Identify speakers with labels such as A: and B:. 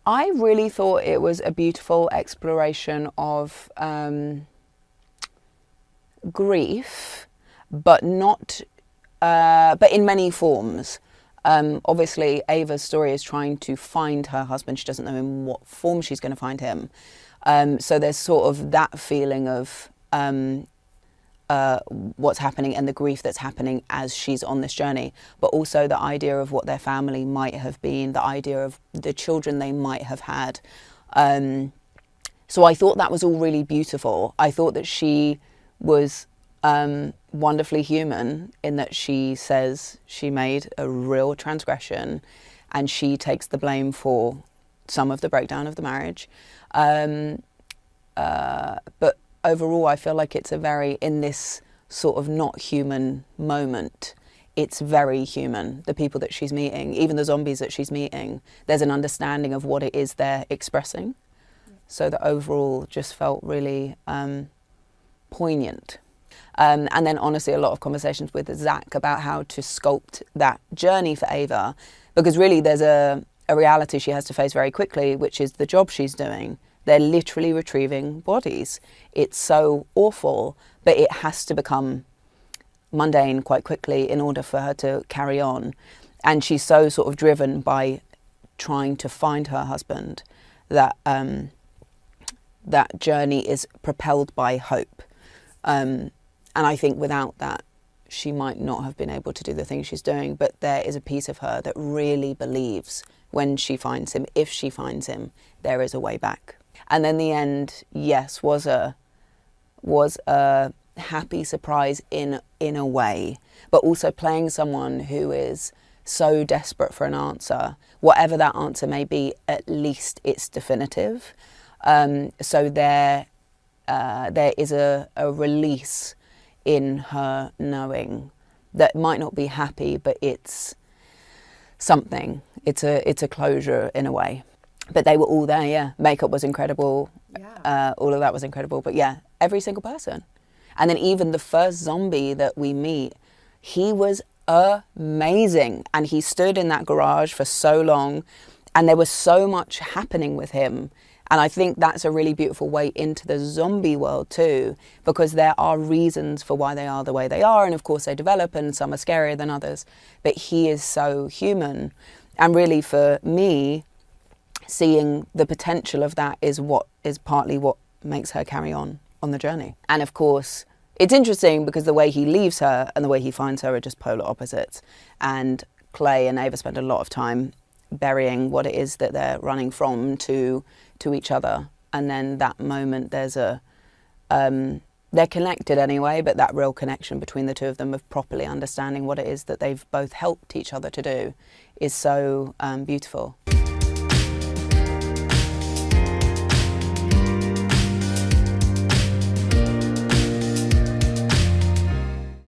A: I really thought it was a beautiful exploration of grief, but in many forms. Obviously, Ava's story is trying to find her husband. She doesn't know in what form she's going to find him. So there's sort of that feeling of what's happening and the grief that's happening as she's on this journey, but also the idea of what their family might have been, the idea of the children they might have had. So I thought that was all really beautiful. I thought that she was wonderfully human in that she says she made a real transgression and she takes the blame for some of the breakdown of the marriage. But overall, I feel like it's in this sort of not human moment, it's very human. The people that she's meeting, even the zombies that she's meeting, there's an understanding of what it is they're expressing. So the overall just felt really poignant. And then honestly, a lot of conversations with Zach about how to sculpt that journey for Ava, because really there's a reality she has to face very quickly, which is the job she's doing. They're literally retrieving bodies. It's so awful, but it has to become mundane quite quickly in order for her to carry on. And she's so sort of driven by trying to find her husband that that journey is propelled by hope. And I think without that, she might not have been able to do the things she's doing. But there is a piece of her that really believes when she finds him, if she finds him, there is a way back. And then the end, yes, was a happy surprise in a way, but also playing someone who is so desperate for an answer. Whatever that answer may be, at least it's definitive. So there is a release in her knowing that might not be happy, but it's something. It's a closure in a way. But they were all there, yeah. Makeup was incredible. Yeah. All of that was incredible. But yeah, every single person. And then even the first zombie that we meet, he was amazing. And he stood in that garage for so long. And there was so much happening with him. And I think that's a really beautiful way into the zombie world too, because there are reasons for why they are the way they are. And of course they develop and some are scarier than others. But he is so human. And really for me, seeing the potential of that is partly what makes her carry on the journey. And of course, it's interesting because the way he leaves her and the way he finds her are just polar opposites. And Clay and Ava spend a lot of time burying what it is that they're running from to each other. And then that moment, there's they're connected anyway, but that real connection between the two of them of properly understanding what it is that they've both helped each other to do is so beautiful.